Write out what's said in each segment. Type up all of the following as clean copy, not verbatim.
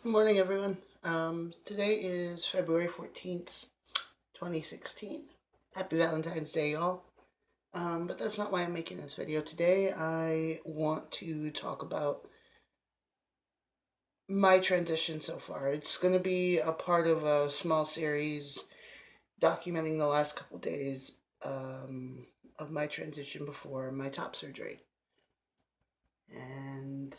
Good morning, everyone. Today is February 14th, 2016. Happy Valentine's Day, y'all. But that's not why I'm making this video today. I want to talk about my transition so far. It's going to be a part of a small series documenting the last couple days of my transition before my top surgery. And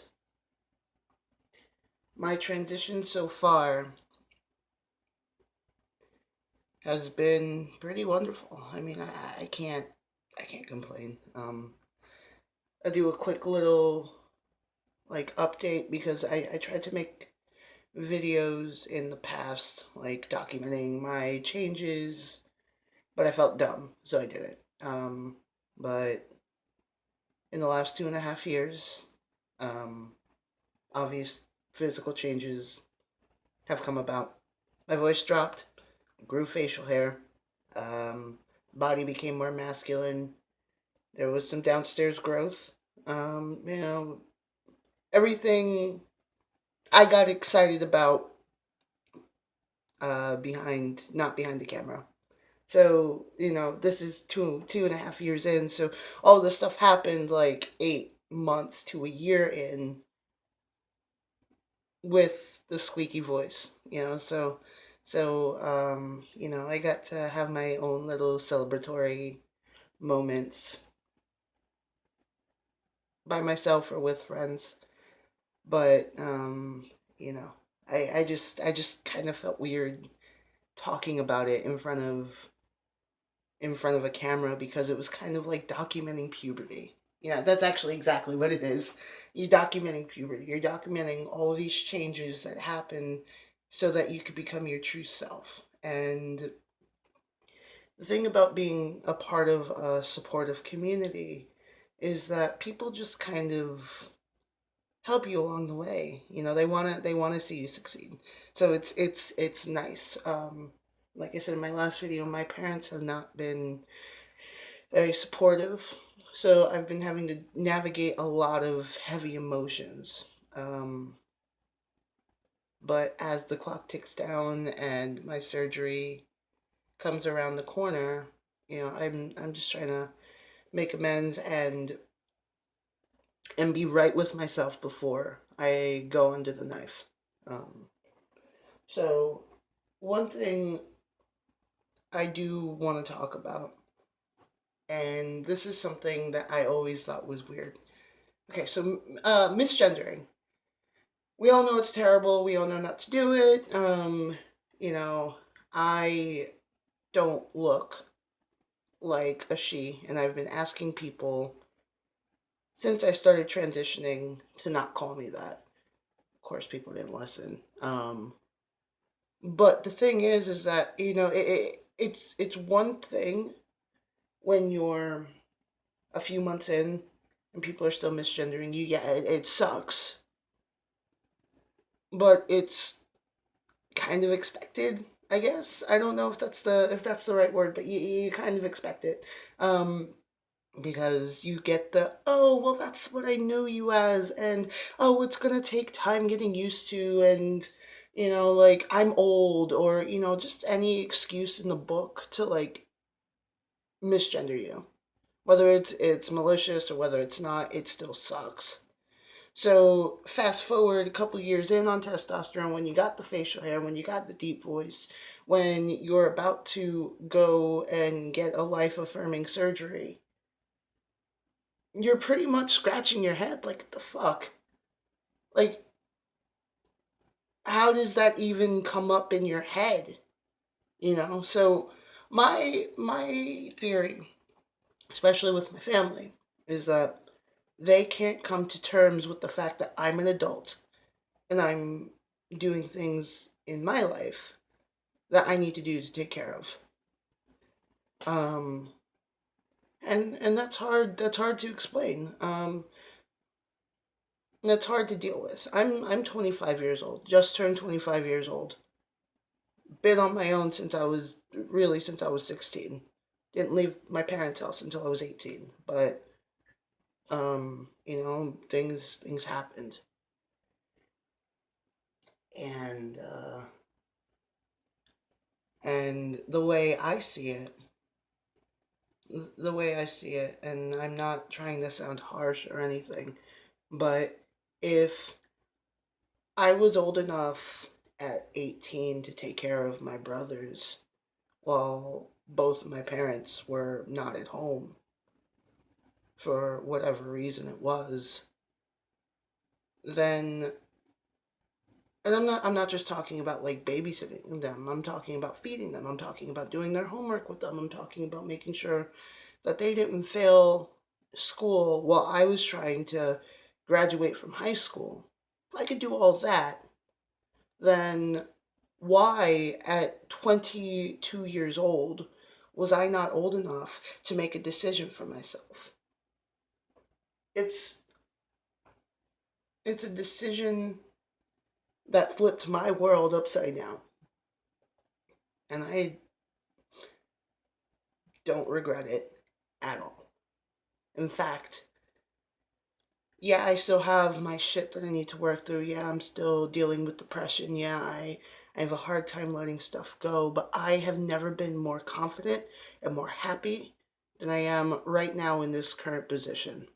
my transition so far has been pretty wonderful. I mean, I can't complain. I do a quick little like update because I tried to make videos in the past, like documenting my changes, but I felt dumb, so I didn't. But in the last 2.5 years, um, obvious physical changes have come about. My voice dropped, grew facial hair, um, body became more masculine. There was some downstairs growth. You know, everything I got excited about behind, not behind the camera. So, this is 2.5 years in. So all this stuff happened like 8 months to a year in with the squeaky voice, So I got to have my own little celebratory moments by myself or with friends. But you know, I just kind of felt weird talking about it in front of a camera because it was kind of like documenting puberty. Yeah, that's actually exactly what it is. You're documenting puberty. You're documenting all these changes that happen so that you could become your true self. And the thing about being a part of a supportive community is that people just kind of help you along the way. They wanna see you succeed. So it's nice. Like I said in my last video, my parents have not been very supportive. So I've been having to navigate a lot of heavy emotions. Um, but as the clock ticks down and my surgery comes around the corner, I'm just trying to make amends and be right with myself before I go under the knife. Um, so one thing I do want to talk about, and this is something that I always thought was weird. Okay, so misgendering. We all know it's terrible. We all know not to do it. You know, I don't look like a she, and I've been asking people since I started transitioning to not call me that. Of course, people didn't listen. But the thing is that it's one thing when you're a few months in and people are still misgendering you. Yeah, it sucks, but it's kind of expected, I guess. I don't know if that's the right word, but you kind of expect it. Um, because you get the, oh, well, that's what I know you as, and oh, it's gonna take time getting used to, and like I'm old, or just any excuse in the book to like misgender you. Whether it's malicious or whether it's not, it still sucks. So fast forward a couple years in on testosterone, when you got the facial hair, when you got the deep voice, when you're about to go and get a life affirming surgery, you're pretty much scratching your head like, what the fuck? Like, how does that even come up in your head? So my theory, especially with my family, is that they can't come to terms with the fact that I'm an adult and I'm doing things in my life that I need to do to take care of. Um, and that's hard. That's hard to explain. That's hard to deal with. I'm 25 years old. Just turned 25 years old. Been on my own since I was 16. Didn't leave my parents' house until I was 18. But things happened. And and the way I see it, and I'm not trying to sound harsh or anything, but if I was old enough at 18 to take care of my brothers while both my parents were not at home for whatever reason it was, then, and I'm not just talking about like babysitting them. I'm talking about feeding them. I'm talking about doing their homework with them. I'm talking about making sure that they didn't fail school while I was trying to graduate from high school. If I could do all that, then why at 22 years old was I not old enough to make a decision for myself? It's it's a decision that flipped my world upside down, and I don't regret it at all. In fact, yeah, I still have my shit that I need to work through. Yeah, I'm still dealing with depression. Yeah, I have a hard time letting stuff go, but I have never been more confident and more happy than I am right now in this current position.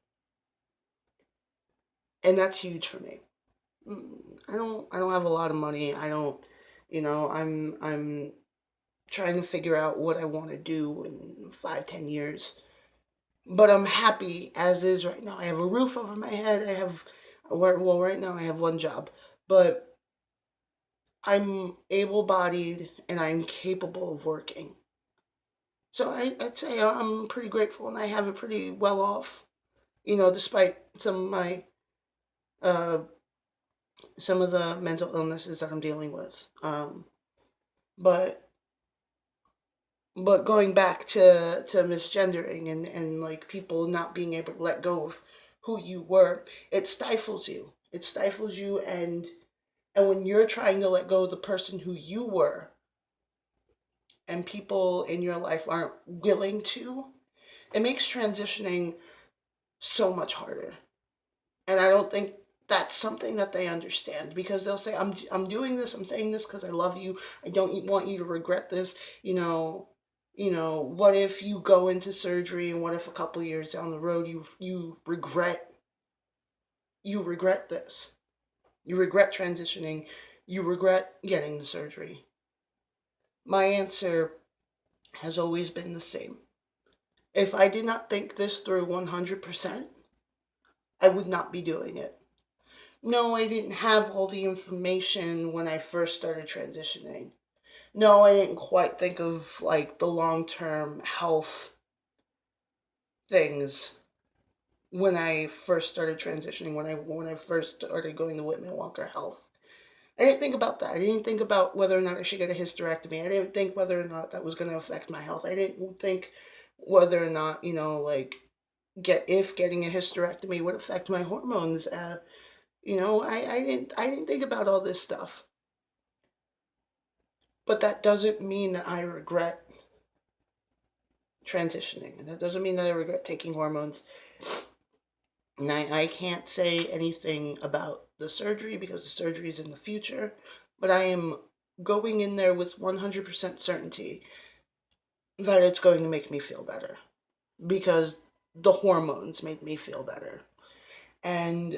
And that's huge for me. I don't have a lot of money. I don't, I'm trying to figure out what I want to do in 5, 10 years. But I'm happy as is right now. I have a roof over my head. Well, right now I have one job, but I'm able bodied and I'm capable of working. So I'd say I'm pretty grateful and I have it pretty well off, despite uh, some of the mental illnesses that I'm dealing with. But but going back to misgendering and like people not being able to let go of who you were, it stifles you. It stifles you, and when you're trying to let go of the person who you were and people in your life aren't willing to, it makes transitioning so much harder. And I don't think that's something that they understand, because they'll say, I'm doing this, I'm saying this because I love you. I don't want you to regret this. What if you go into surgery, and what if a couple years down the road you regret this? You regret transitioning, you regret getting the surgery. My answer has always been the same. If I did not think this through 100%, I would not be doing it. No, I didn't have all the information when I first started transitioning. No, I didn't quite think of like the long-term health things when I first started transitioning, when I first started going to Whitman Walker Health. I didn't think about that. I didn't think about whether or not I should get a hysterectomy. I didn't think whether or not that was going to affect my health. I didn't think whether or not, like getting a hysterectomy would affect my hormones. I didn't think about all this stuff. But that doesn't mean that I regret transitioning. And that doesn't mean that I regret taking hormones. And I can't say anything about the surgery because the surgery is in the future. But I am going in there with 100% certainty that it's going to make me feel better. Because the hormones made me feel better. And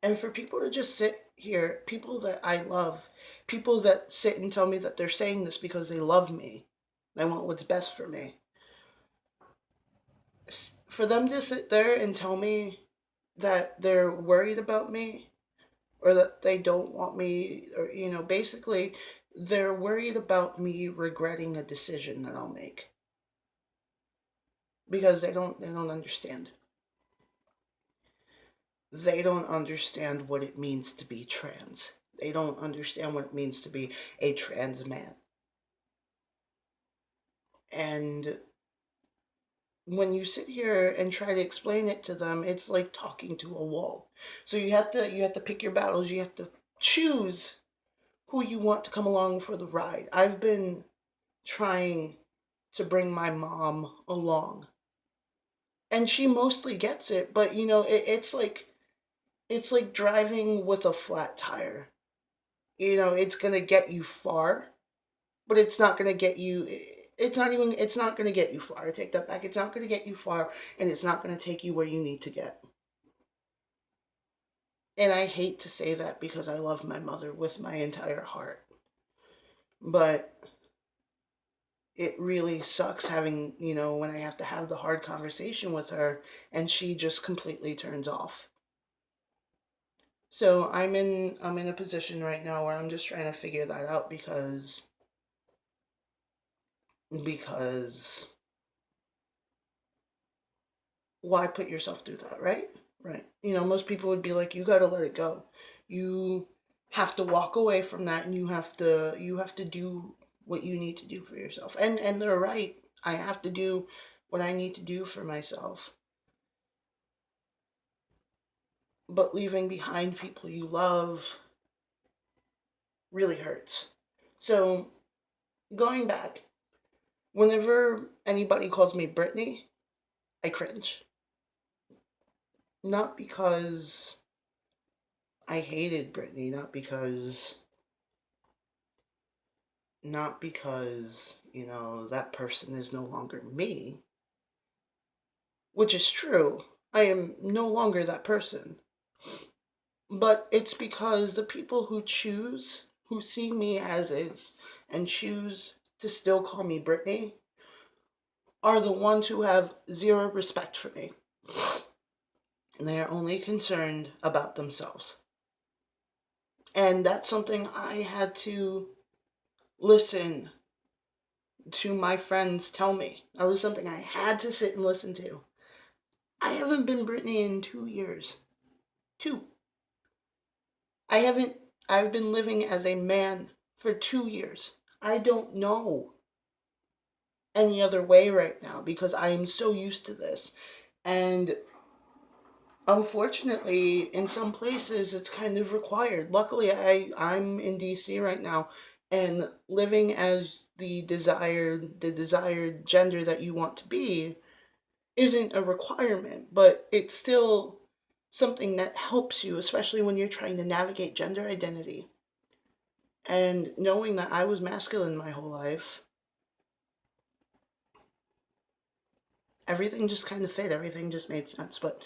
and for people to just sit here, people that I love, people that sit and tell me that they're saying this because they love me, they want what's best for me. For them to sit there and tell me that they're worried about me, or that they don't want me, or basically they're worried about me regretting a decision that I'll make, because they don't understand. They don't understand what it means to be trans. They don't understand what it means to be a trans man. And when you sit here and try to explain it to them, it's like talking to a wall. So you have to pick your battles. You have to choose who you want to come along for the ride. I've been trying to bring my mom along, and she mostly gets it, but it's like It's like driving with a flat tire. It's going to get you far, but it's not going to get you. It's not going to get you far. I take that back. It's not going to get you far, and it's not going to take you where you need to get. And I hate to say that because I love my mother with my entire heart. But it really sucks having, when I have to have the hard conversation with her and she just completely turns off. So I'm in a position right now where I'm just trying to figure that out because why put yourself through that, right? Right. Most people would be like, you got to let it go. You have to walk away from that, and you have to do what you need to do for yourself. And they're right. I have to do what I need to do for myself. But leaving behind people you love really hurts. So, going back, whenever anybody calls me Brittany, I cringe. Not because I hated Brittany, not because that person is no longer me, which is true. I am no longer that person. But it's because the people who see me as is, and choose to still call me Brittany, are the ones who have zero respect for me. And they are only concerned about themselves. And that's something I had to listen to my friends tell me. That was something I had to sit and listen to. I haven't been Brittany in 2 years. Two. I haven't, I've been living as a man for 2 years. I don't know any other way right now because I am so used to this. And unfortunately, in some places, it's kind of required. Luckily, I'm in DC right now, and living as the desired gender that you want to be isn't a requirement, but it's still something that helps you, especially when you're trying to navigate gender identity. And knowing that I was masculine my whole life, everything just kind of fit. Everything just made sense. But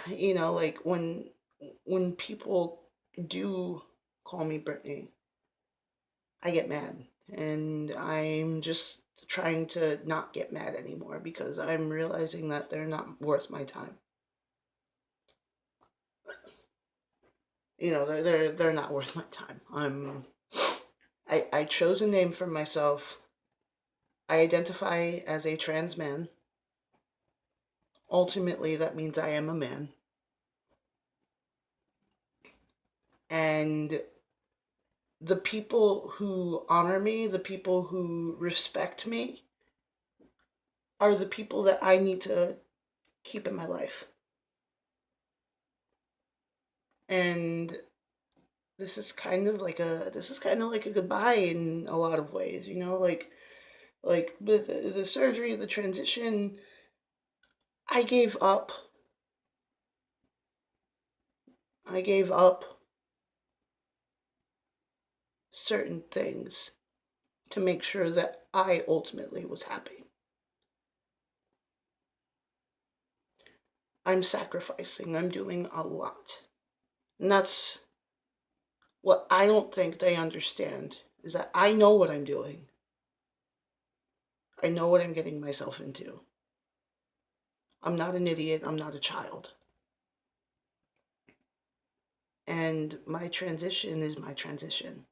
like when people do call me Brittany, I get mad, and I'm just trying to not get mad anymore because I'm realizing that they're not worth my time. They're not worth my time. I chose a name for myself. I identify as a trans man. Ultimately, that means I am a man. And the people who honor me, the people who respect me, are the people that I need to keep in my life. And this is kind of like a goodbye in a lot of ways, like with the surgery, the transition. I gave up. I gave up certain things to make sure that I ultimately was happy. I'm sacrificing. I'm doing a lot. And that's what I don't think they understand, is that I know what I'm doing. I know what I'm getting myself into. I'm not an idiot. I'm not a child. And my transition is my transition.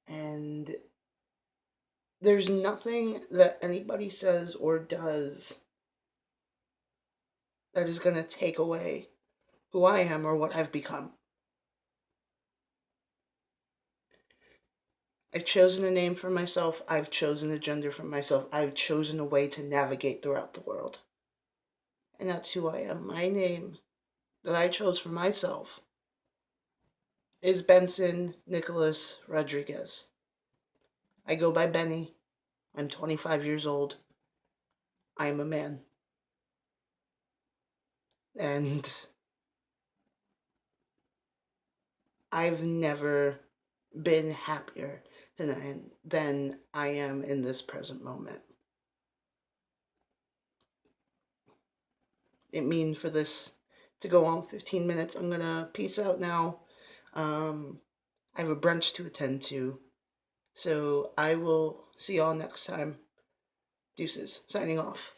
And there's nothing that anybody says or does that is going to take away who I am or what I've become. I've chosen a name for myself. I've chosen a gender for myself. I've chosen a way to navigate throughout the world. And that's who I am. My name that I chose for myself is Benson Nicholas Rodriguez. I go by Benny. I'm 25 years old. I'm a man. And I've never been happier than I am in this present moment. It means for this to go on 15 minutes. I'm gonna peace out now. I have a brunch to attend to. So I will see y'all next time. Deuces. Signing off.